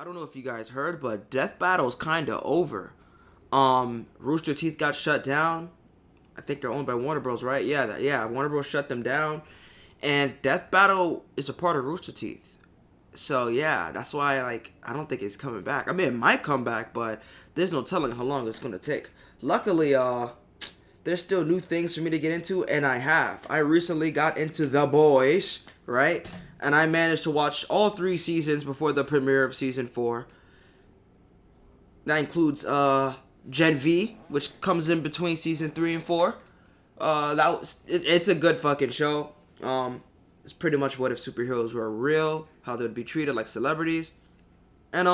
I don't know if you guys heard, but Death Battle's kind of over. Rooster Teeth got shut down. I think they're owned by Warner Bros, right? Yeah, Warner Bros shut them down. And Death Battle is a part of Rooster Teeth. So, yeah, that's why, I don't think it's coming back. I mean, it might come back, but there's no telling how long it's going to take. Luckily, there's still new things for me to get into, and I have. I recently got into The Boys, right? And I managed to watch all 3 seasons before the premiere of Season 4. That includes Gen V, which comes in between Season 3 and 4. It's a good fucking show. It's pretty much what if superheroes were real, how they'd be treated like celebrities. And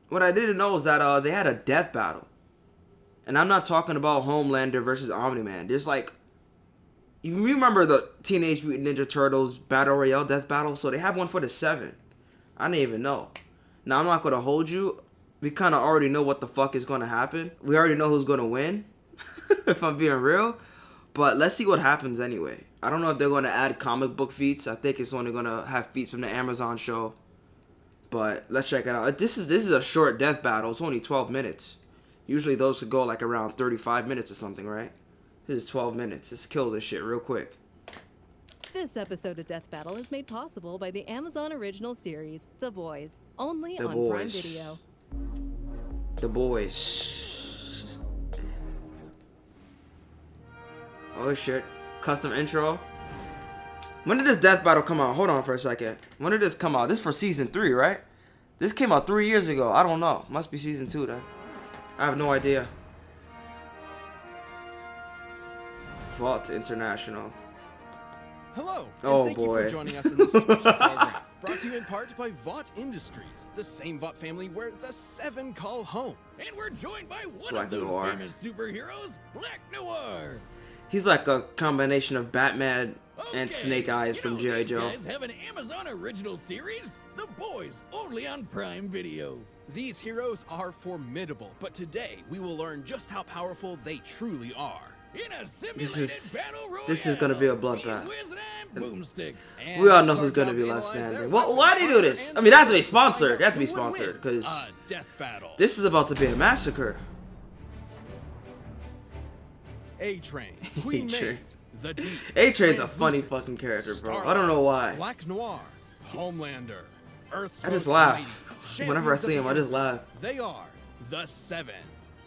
what I didn't know is that they had a death battle. And I'm not talking about Homelander versus Omni-Man. There's you remember the Teenage Mutant Ninja Turtles Battle Royale death battle? So they have one for the 7. I didn't even know. Now, I'm not going to hold you. We kind of already know what the fuck is going to happen. We already know who's going to win, if I'm being real. But let's see what happens anyway. I don't know if they're going to add comic book feats. I think it's only going to have feats from the Amazon show. But let's check it out. This is a short death battle. It's only 12 minutes. Usually those could go around 35 minutes or something, right? This is 12 minutes. Let's kill this shit real quick. This episode of Death Battle is made possible by the Amazon original series, The Boys, only The on Boys. Prime Video. The Boys. Oh shit. Custom intro. When did this death battle come out? Hold on for a second. When did this come out? This is for Season 3, right? This came out 3 years ago. I don't know. Must be Season 2 then. I have no idea. Vault International. Hello, Oh, and thank boy. you for joining us in this special program, brought to you in part by Vought Industries, the same Vought family where the 7 call home. And we're joined by one Black of those Noir. famous superheroes, Black Noir. He's like a combination of Batman and Okay, Snake Eyes you from know, G.I. these Joe. guys have an Amazon original series, The Boys, only on Prime Video. These heroes are formidable, but today we will learn just how powerful they truly are. In a simulated battle royale. This is gonna be a bloodbath. He's Wiz and I'm Boomstick. And We all know it's who's our gonna job be to left analyze their standing. Well, weapons, why do they do armor, this? and I mean, they have to be skills find sponsored. out They have to be who will win. sponsored because A death battle. this is about to be a massacre. A-Train, Queen A-Train. Maeve, The Deep. A-Train's a funny Translucent, fucking character, bro. Starlight, I don't know why. Black Noir, Homelander, Earth's I just most laugh. mighty, Whenever I champions see of him, I just innocence. laugh. They are the 7.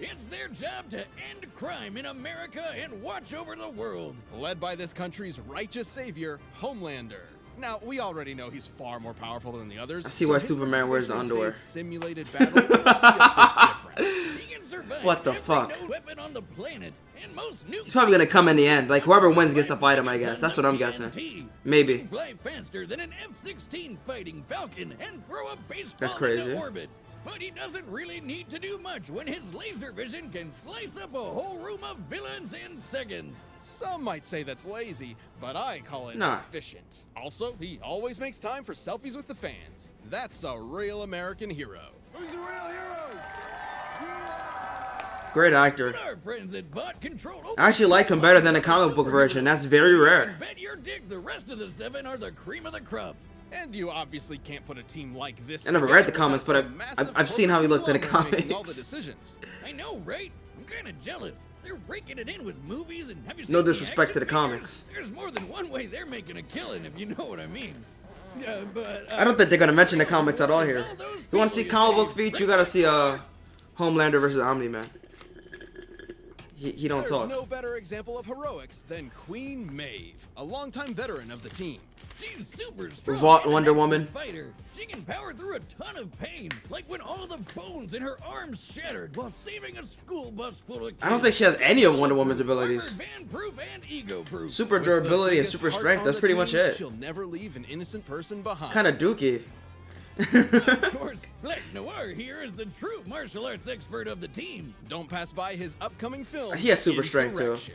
It's their job to end crime in America and watch over the world. Led by this country's righteous savior, Homelander. Now, we already know he's far more powerful than the others. I see why his Superman wears the participation in underwear. today's simulated battle will be a bit different. He can survive What the every fuck? known weapon on the planet and most He's probably gonna come in the end. Like whoever wins gets to fight him, I guess. That's what I'm guessing. He Maybe. can fly faster than an F-16 fighting Falcon and throw a baseball That's crazy. into orbit. But he doesn't really need to do much when his laser vision can slice up a whole room of villains in seconds. Some might say that's lazy, but I call it Nah. efficient. Also, he always makes time for selfies with the fans. That's a real American hero. Who's the real hero? Great actor. But our friends at Vought control. I actually like him better than the comic book version. That's very rare. Bet your dick the rest of the 7 are the cream of the crop. And you obviously can't put a team like this. I never together read the comics, without but some massive I've seen how he looked in the corporate making all the comics. decisions. I know, right? I'm kind of jealous. They're raking it in with movies, and have you seen No the disrespect to action the comics. figures? There's more than one way they're making a killing, if you know what I mean. I don't think they're gonna mention the comics at all here. You want to see comic book feats? You gotta see Homelander versus Omni-Man. He don't There's talk. no better example of heroics than Queen Maeve, a longtime veteran of the team. She's super strong. Vought and an Wonder expert Woman. Fighter. She can power through a ton of pain, like when all the bones in her arms shattered while saving a school bus full of kids. I don't think she has any of Wonder Woman's abilities. Armored, van-proof, and ego-proof. Super With the durability and biggest super heart strength. on That's the pretty team, much it. She'll never leave an innocent person behind. Kind of dookie. Of course, Black Noir here is the true martial arts expert of the team. Don't pass by his upcoming film. He has super strength, too. Insurrection.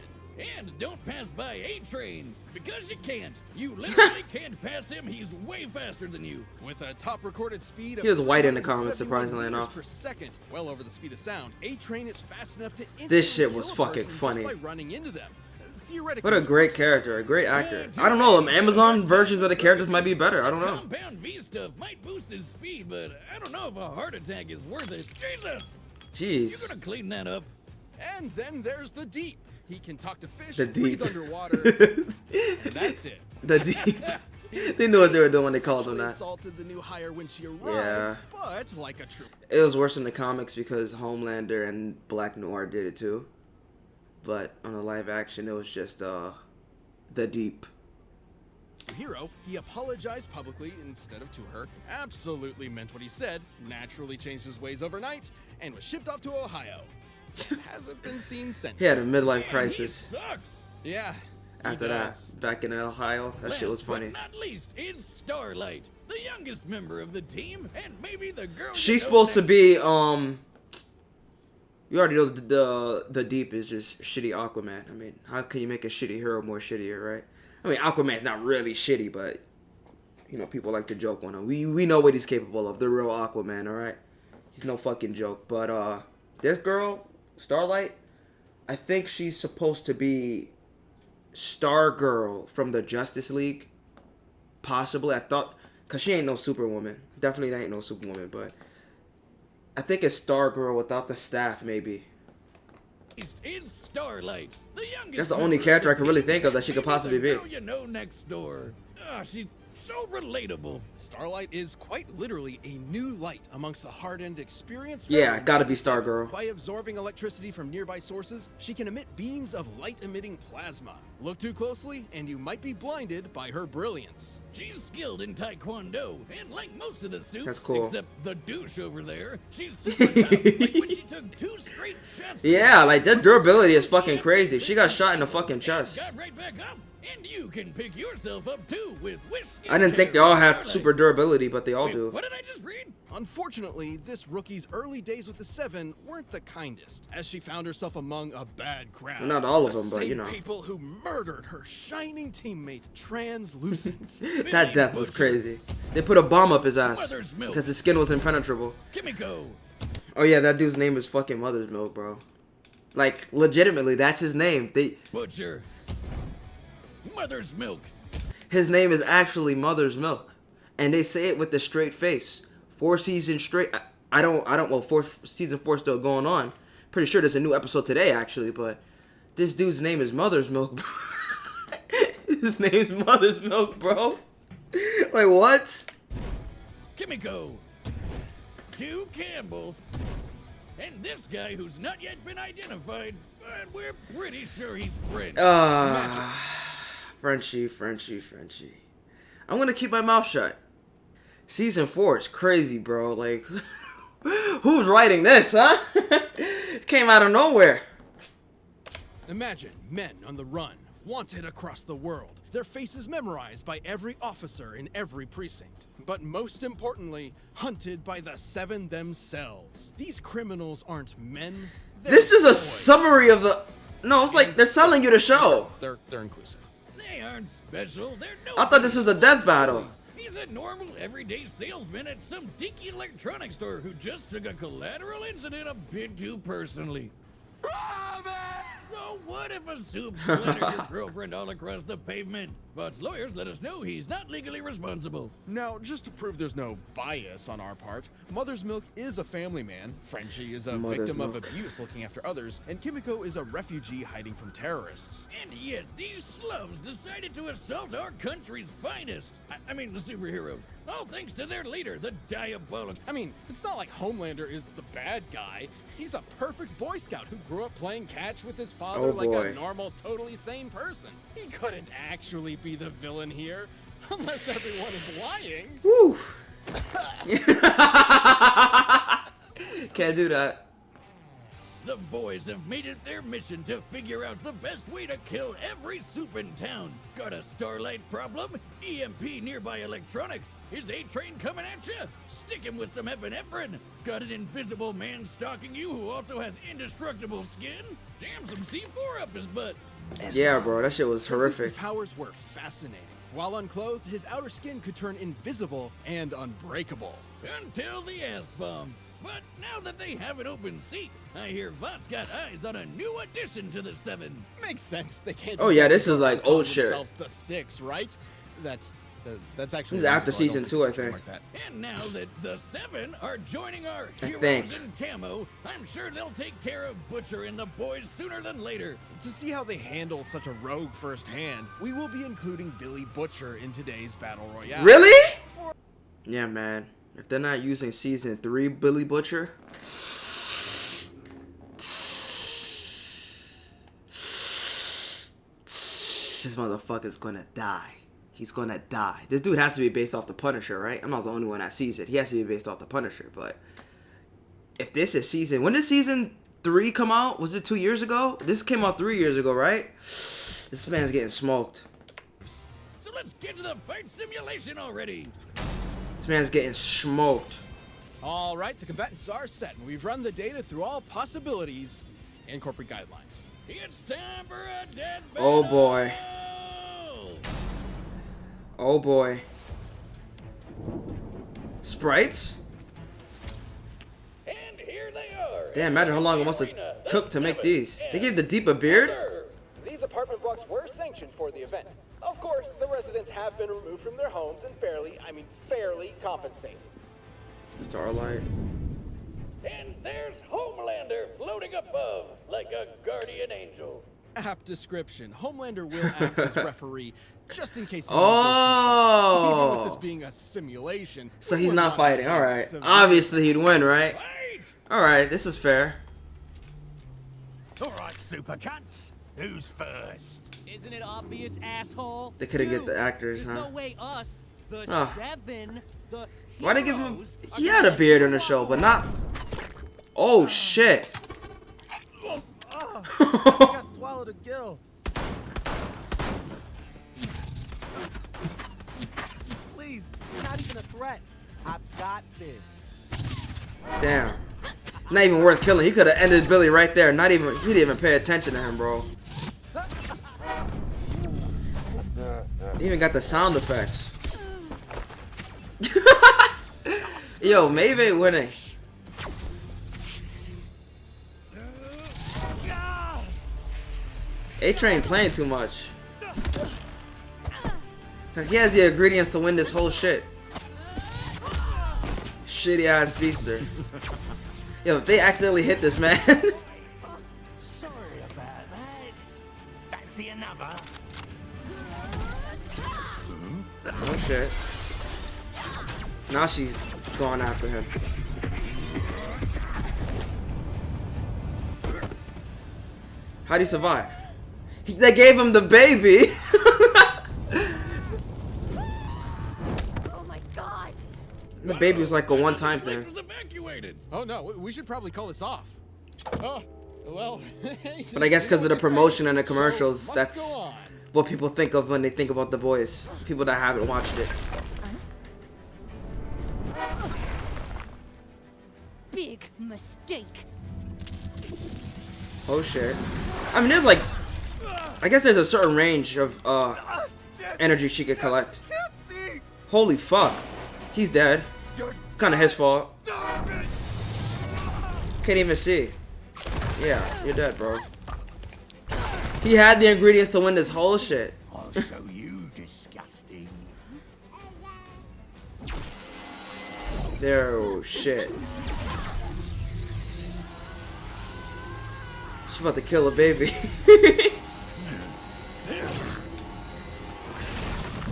And don't pass by A-Train, because you can't. You literally can't pass him. He's way faster than you. With a top recorded speed of He was white in the comics, 371 surprisingly meters enough. per second, well over the speed of sound. A-Train is fast enough to This shit instantly was kill a fucking person funny. just by running into them. theoretically. What a great character, a great actor. I don't know, Amazon versions of the characters might be better. I don't know. Compound V stuff might boost his speed, but I don't know if a heart attack is worth it. Jesus! Jeez. You're gonna clean that up. And then there's the Deep. He can talk to fish, The Deep. breathe underwater, and that's it. The Deep. They knew what they were doing when they called him Actually that. assaulted the new hire when she arrived, Yeah. but like a true. It was worse in the comics because Homelander and Black Noir did it too. But on the live action, it was just the Deep. Hero, he apologized publicly instead of to her, absolutely meant what he said, naturally changed his ways overnight, and was shipped off to Ohio. Hasn't been seen since. He had a midlife Man, he crisis sucks. Yeah. he after that. does. Back in Ohio, that shit was Last funny. but not least, it's Starlight, the youngest member of the team, and maybe the girl. She's you know supposed to next. be You already know the Deep is just shitty Aquaman. I mean, how can you make a shitty hero more shittier, right? I mean, Aquaman's not really shitty, but you know, people like to joke on him. We know what he's capable of. The real Aquaman, all right? He's no fucking joke. But this girl, Starlight, I think she's supposed to be Stargirl from the Justice League. Possibly, I thought, cause she ain't no Superwoman. Definitely ain't no Superwoman, but I think it's Stargirl without the staff, maybe. It's Starlight, the youngest. That's the only member character of I the can really team, think of that and she could maybe possibly the be. girl you know next door. She's so relatable. Starlight is quite literally a new light amongst the hardened, experienced. Yeah, veterans. gotta be Stargirl. By absorbing electricity from nearby sources, she can emit beams of light-emitting plasma. Look too closely, and you might be blinded by her brilliance. She's skilled in Taekwondo, and like most of the suits, That's cool. except the douche over there, she's super tough. Like when she took 2 straight shots. Yeah, like that durability is fucking crazy. She got shot in the fucking chest. Got right back up, and you can pick yourself up too with whiskey. I didn't think they all have super durability, but they all do. What did I just read? Unfortunately, this rookie's early days with the Seven weren't the kindest, as she found herself among a bad crowd. Well, not all of The them, but, same you know. people who murdered her shining teammate, Translucent. That death was crazy. They put a bomb up his ass Mother's milk. because his skin was impenetrable. Kimiko. Oh yeah, that dude's name is fucking Mother's Milk, bro. Like legitimately, that's his name. Butcher. Mother's milk. His name is actually Mother's Milk, and they say it with a straight face. 4 seasons straight. I don't. Well, season 4 still going on. Pretty sure there's a new episode today, actually. But this dude's name is Mother's Milk. His name's Mother's Milk, bro. Like what? Kimiko. Hugh Campbell. And this guy who's not yet been identified, but we're pretty sure he's French. Frenchie. I'm gonna keep my mouth shut. Season 4 is crazy, bro. Like, who's writing this, huh? It came out of nowhere. Imagine men on the run, wanted across the world, their faces memorized by every officer in every precinct. But most importantly, hunted by the Seven themselves. These criminals aren't men. This is a boys. summary of the. No, it's like they're selling you the show. They're inclusive. They aren't special. They're no. I thought this was a death battle. He's a normal, everyday salesman at some dinky electronics store who just took a collateral incident a bit too personally. So what if a soup splattered your girlfriend all across the pavement? But lawyers let us know he's not legally responsible. Now, just to prove there's no bias on our part, Mother's Milk is a family man, Frenchie is a Mother's victim of Milk. abuse looking after others, and Kimiko is a refugee hiding from terrorists. And yet, these slums decided to assault our country's finest. I mean, the superheroes. All thanks to their leader, the diabolical. I mean, it's not like Homelander is the bad guy. He's a perfect Boy Scout who grew up playing catch with his father Oh, like boy. a normal, totally sane person. He couldn't actually be the villain here, unless everyone is lying. Woo. Can't do that. The boys have made it their mission to figure out the best way to kill every soup in town. Got a Starlight problem? EMP nearby electronics? Is A-Train coming at you? Stick him with some epinephrine. Got an invisible man stalking you who also has indestructible skin? Jam some C4 up his butt. Yeah, bro, that shit was Princess's horrific. powers were fascinating, While unclothed, his outer skin could turn invisible and unbreakable. Until the S-bomb. But now that they have an open seat, I hear Vought's got eyes on a new addition to the 7. Makes sense. They can't. Oh, yeah, this is like old shit. Themselves the 6, right? That's actually. This is after season season 2, I think. like that. And now that the 7 are joining our I heroes think. in camo, I'm sure they'll take care of Butcher and the boys sooner than later. To see how they handle such a rogue firsthand, we will be including Billy Butcher in today's battle royale. Really? Yeah, man. If they're not using season 3 Billy Butcher, this motherfucker's gonna die. He's gonna die. This dude has to be based off the Punisher, right? I'm not the only one that sees it. He has to be based off the Punisher, but if this is when did season 3 come out? Was it 2 years ago? This came out 3 years ago, right? This man's getting smoked. So let's get to the fight simulation already. This man's getting smoked. All right, the combatants are set, and we've run the data through all possibilities and corporate guidelines. It's time for a dead battle. Oh boy. Oh boy. Sprites? And here they are. Damn, imagine how long it must have took to make these. They gave the Deep a beard? These apartment blocks were sanctioned for the event. Of course, the residents have been removed from their homes and fairly compensated. Starlight. And there's Homelander floating above like a guardian angel. Apt description. Homelander will act as referee, just in case. Even with this Oh! being a simulation. So we he's will not fighting. have Alright. severe- Obviously he'd win, right? Fight! Alright, this is fair. Alright, super cunts. Who's first? Isn't it obvious, asshole? They could've get You. the actors, There's huh? no way us, the Oh. 7, the Why'd they give him... heroes are He had a gonna beard on the let show, you but go. not... Oh, shit. Got swallowed a gill. Please, not even a threat. I've got this. Damn. Not even worth killing. He could have ended Billy right there. Not even... He didn't even pay attention to him, bro. He even got the sound effects. Yo, Maeve winning. A-Train playing too much. He has the ingredients to win this whole shit. Shitty ass speedster. Yo, if they accidentally hit this man. Sorry about that. Fancy another? Oh shit. Now she's going after him. How'd he survive? They gave him the baby! Oh my god! The baby was like a one-time The place thing. was evacuated. Oh no, we should probably call this off. Oh, well. But I guess because of the promotion and the commercials, Show must that's go on. what people think of when they think about The Boys. People that haven't watched it. Big mistake. Oh shit. I mean, there's like... I guess there's a certain range of energy she could collect. Holy fuck. He's dead. It's kind of his fault. Can't even see. Yeah, you're dead, bro. He had the ingredients to win this whole shit. I'll show you disgusting. There, oh shit. She's about to kill a baby.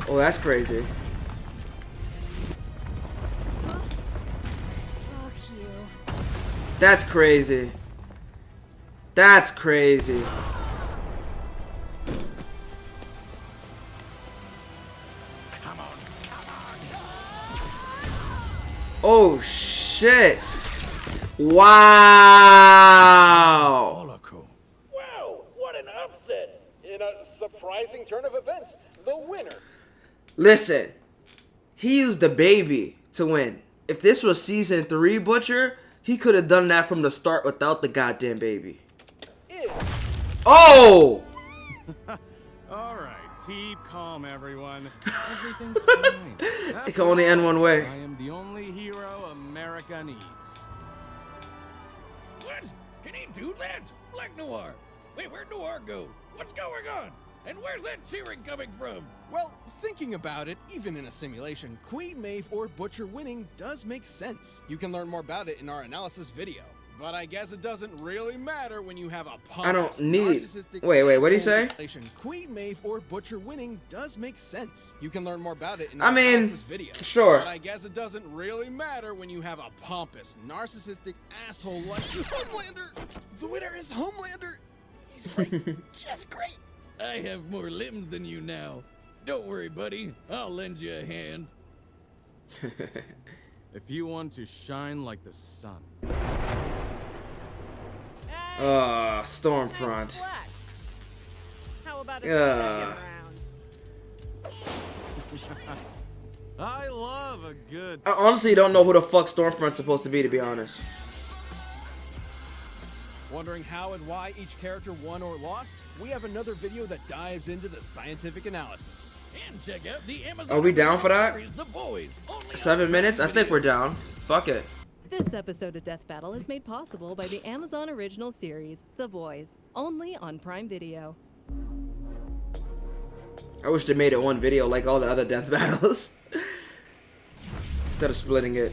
Oh, that's crazy. Fuck you. That's crazy. That's crazy. Come on, come on. Oh shit. Wow. Holocaust. Wow, what an upset. In a surprising turn of events, the winner. Listen. He used the baby to win. If this was season 3 Butcher, he could have done that from the start without the goddamn baby. Is Oh! All right, Keep calm, everyone. Everything's fine. It can only end one way. I am the only hero America needs. What? Can he do that? Black Noir. Wait, where'd Noir go? What's going on? And where's that cheering coming from? Well, thinking about it, even in a simulation, Queen Maeve or Butcher winning does make sense. You can learn more about it in our analysis video. But I guess it doesn't really matter when you have a I don't need. narcissistic Wait, what do you say? asshole. Queen Maeve or Butcher winning does make sense. You can learn more about it in I our mean, analysis video. sure. But I guess it doesn't really matter when you have a pompous, narcissistic asshole like Homelander. The winner is Homelander. He's great. Just great. I have more limbs than you now. Don't worry, buddy. I'll lend you a hand. If you want to shine like the sun. Stormfront. How about a Yeah. second round? I love a good. I honestly don't know who the fuck Stormfront's supposed to be to honest. Wondering how and why each character won or lost? We have another video that dives into the scientific analysis. And check out the Amazon. Are we down for that? Series, The Boys. Only 7 minutes? I think we're down. Fuck it. This episode of Death Battle is made possible by the Amazon original series, The Boys, only on Prime Video. I wish they made it one video like all the other death battles. Instead of splitting it.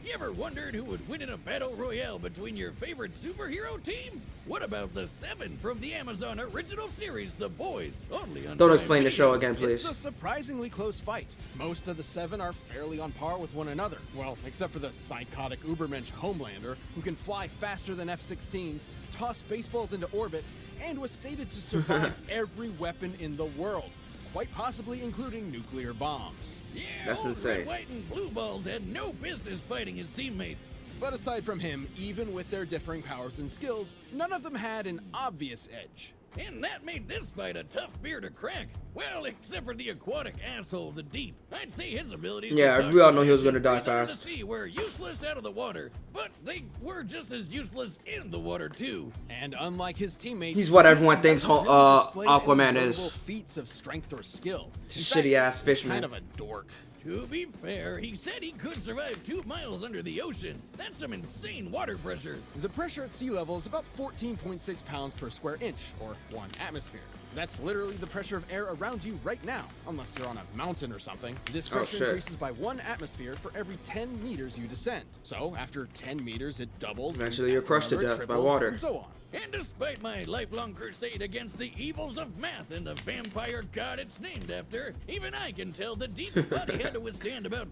You ever wondered who would win in a battle royale between your favorite superhero team? What about the 7 from the Amazon original series, The Boys? Only on Don't Prime explain the Video. show again, please. It's a surprisingly close fight. Most of the 7 are fairly on par with one another. Well, except for the psychotic Ubermensch Homelander, who can fly faster than F-16s, toss baseballs into orbit, and was stated to survive every weapon in the world, quite possibly including nuclear bombs. Yeah, That's old insane. Red, White, and Blue Balls had no business fighting his teammates. But aside from him, even with their differing powers and skills, none of them had an obvious edge. And that made this fight a tough beer to crack. Well, except for the aquatic asshole, the Deep. I'd say his abilities. Yeah, to talk we all to know he was fish gonna die and breathe under fast. The sea were useless out of the water, but they were just as useless in the water too. And unlike his teamates, He's what everyone he thinks never really displayed any Aquaman is. notable feats of strength or skill. In Shitty fact, ass he's fishman. kind of a dork. To be fair, he said he could survive 2 miles under the ocean. That's some insane water pressure. The pressure at sea level is about 14.6 pounds per square inch, or 1 atmosphere. That's literally the pressure of air around you right now, unless you're on a mountain or something. This pressure shit. increases by 1 atmosphere for every 10 meters you descend. So after 10 meters, it doubles. and Eventually you're after crushed to another, it death by triples, water. And so on. And despite my lifelong crusade against the evils of math and the vampire god it's named after, even I can tell the Deep's body had to withstand about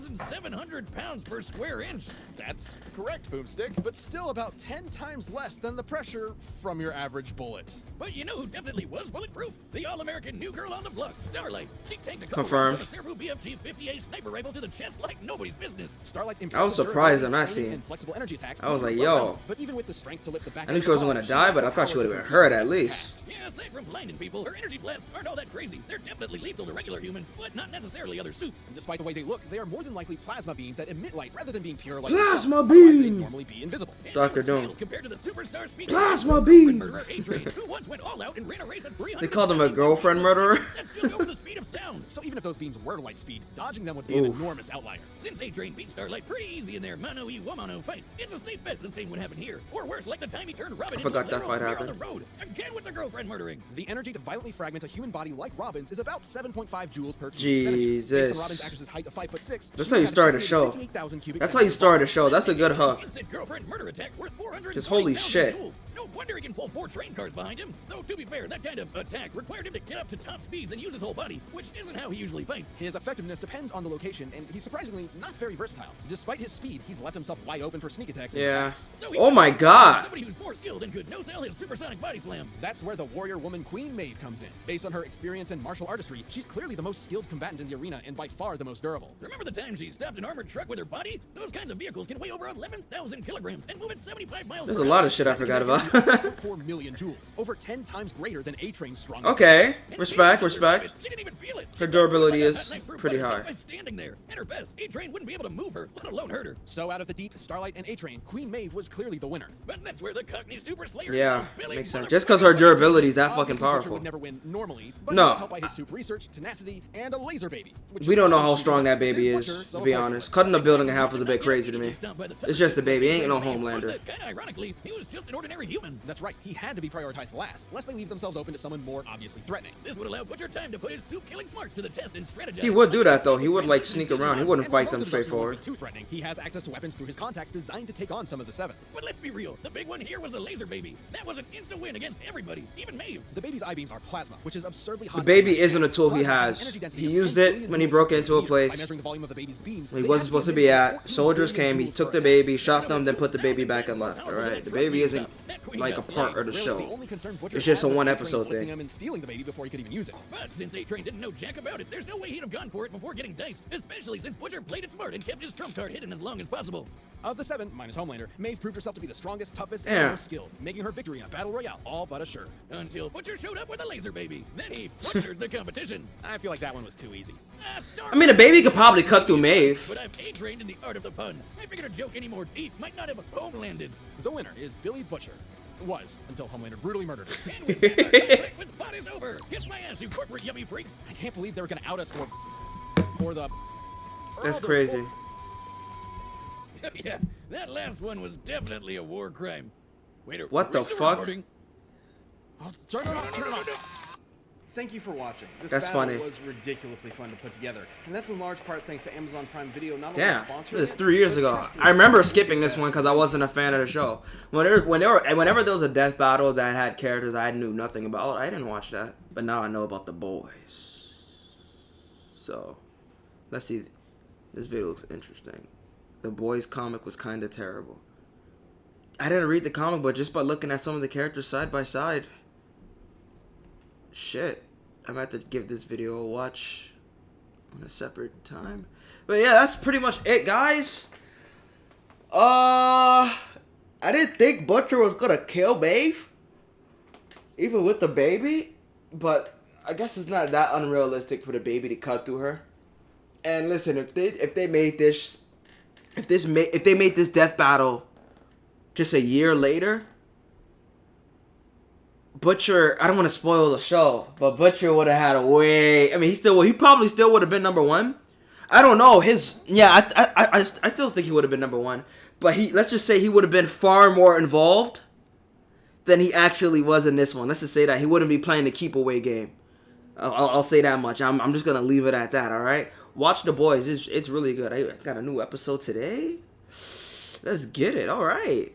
4,700 pounds per square inch. That's correct, Boomstick, but still about 10 times less than the pressure from your average bullet. But you know who definitely was bulletproof? The all-American new girl on the block, Starlight. She tanked a couple Confirmed. rounds with a Cerebroo BFG-50A sniper rifle to the chest like nobody's business. Starlight's I was surprised when I durability, seen. and flexible energy attacks I was like, well yo. rounded, but even with the strength to lift the back I knew end she wasn't of gonna the die, car, but I thought she would've been hurt at least. Yeah, aside from blinding people, her energy blasts aren't all that crazy. They're definitely lethal to regular humans, but not necessarily other suits. Despite the way they look, they are more than likely plasma beams that emit light rather than being pure light. Plasma themselves. Otherwise, they'd beam! normally be invisible. And Dr. no Doom. scales compared to the superstar speed Plasma girlfriend beam! murderer A-Train, who once went all out and ran a race at 300. They called him a girlfriend murderer? That's just over the speed of sound. So even if those beams were light speed, dodging them would be an Oof. enormous outlier. Since A-Train beat Starlight pretty easy in their mano-y-womono fight, it's a safe bet the same would happen here. Or worse, like the time he turned Robin I into a forgot that literal fight spear happened. on the road. Again with the girlfriend murdering. The energy to violently fragment a human body like Robin's is about 7.5 joules per cubic centimeter. Based Jesus. on Robin's actress's height of 5'6", That's she how you had an started the estimated show. 58,000 cubic That's how you centimeters. started the show. That's a good hook. Instant girlfriend murder attack worth 400. Just holy shit. No wonder he can pull 4 train cars behind him. Though to be fair, that kind of attack required him to get up to top speeds and use his whole body, which isn't how he usually fights. His effectiveness depends on the location, and he's surprisingly not very versatile. Despite his speed, he's left himself wide open for sneak attacks. and Yeah. attacks. So he Oh my god! somebody who's more skilled and could no-sell his supersonic body slam. That's where the warrior woman Queen Maeve comes in. Based on her experience in martial artistry, she's clearly the most skilled combatant in the arena and by far the most durable. Remember the time she stopped an armored truck with her body? Those kinds of vehicles can weigh over 11,000 kilograms and move at 75 miles There's per a hour. lot of shit I forgot about. 4 million joules, over 10 times greater than A-Train's strongest. Okay, And respect, she respect. She didn't even feel it. Her durability She got is that knife through pretty butter high. Just by standing there. At her best, A-Train wouldn't be able to move her, let alone hurt her. So out of the deep, Starlight and A-Train, Queen Maeve was clearly the winner. But that's where the Cockney Super Slayer Yeah, Billy makes sense. motherfucker- Just because her durability is that fucking Obviously, Butcher powerful. would never win normally, but No. he was helped by his soup research, tenacity, and a laser baby. which We is don't know pretty how cheap. strong that This baby is, Butcher, so to be of course he honest. would. Cutting the building in half was a bit crazy to me. It's just a baby, ain't no Homelander. Kinda ironically, he was just an ordinary human. That's right, he had to be prioritized last, lest they leave themselves open to someone more obviously threatening. This would allow Butcher time to put his soup-killing smarts to the test and strategize. He would do that though. He would like sneak around. He wouldn't And while fight them most of the Butchers straightforward. wouldn't be too threatening, he has access to weapons through his contacts designed to take on some of the Seven. But let's be real, the big one here was the laser baby. That was an instant win against everybody, even Maeve. The baby's eye beams are plasma, which is absurdly hot. The baby isn't a tool he has. He used it when he broke into a place By measuring the volume of the baby's beams, he they wasn't had supposed to emitted be at. 14 Soldiers billion came, he joules took per the attack. baby, shot them, then put the baby back and left. Alright, the baby isn't like a part of the Really, the show. only concern Butcher It's just a had was one A-Train episode blitzing thing. him and stealing the baby before he could even use it. But since A-Train didn't know jack about it, there's no way he'd have gone for it before getting diced, especially since Butcher played it smart and kept his trump card hidden as long as possible. Of the Seven, minus Homelander, Maeve proved herself to be the strongest, toughest, Yeah. and most skilled, making her victory in a battle royale all but assured. Until Butcher showed up with a laser baby. Then he butchered the competition. I feel like that one was too easy. I mean, a baby could probably cut through Maeve. But I'm A-trained in the art of the pun. I figured a joke any more deep might not have home landed. The winner is Billy Butcher. Was, until Homelander brutally murdered her. And with that, our conflict with the pot is over. Kiss my ass, you corporate yummy freaks. I can't believe they were gonna out us for the... That's crazy. Yeah, that last one was definitely a war crime. Wait, are What we the still fuck? recording? Oh, turn it off, turn it off. Thank you for watching. This That's battle funny. was ridiculously fun to put together, and that's in large part thanks to Amazon Prime Video not only Damn, sponsoring this is it, 3 years but ago. trusting I remember us to skipping the this one best because I wasn't a fan of the show. Whenever there was a death battle that had characters I knew nothing about, I didn't watch that. But now I know about the boys. So, let's see. This video looks interesting. The boys comic was kind of terrible. I didn't read the comic, but just by looking at some of the characters side by side, shit. I'm about to give this video a watch on a separate time. But yeah, that's pretty much it, guys. I didn't think Butcher was gonna kill Maeve, even with the baby. But I guess it's not that unrealistic for the baby to cut through her. And listen, if they made this death battle just a year later, Butcher, I don't want to spoil the show, but Butcher would have had a way. I mean, he probably still would have been number one. I don't know I still think he would have been number one, but let's just say he would have been far more involved than he actually was in this one. Let's just say that he wouldn't be playing the keep away game. I'll say that much. I'm just gonna leave it at that. All right, watch The Boys. It's really good. I got a new episode today. Let's get it. All right.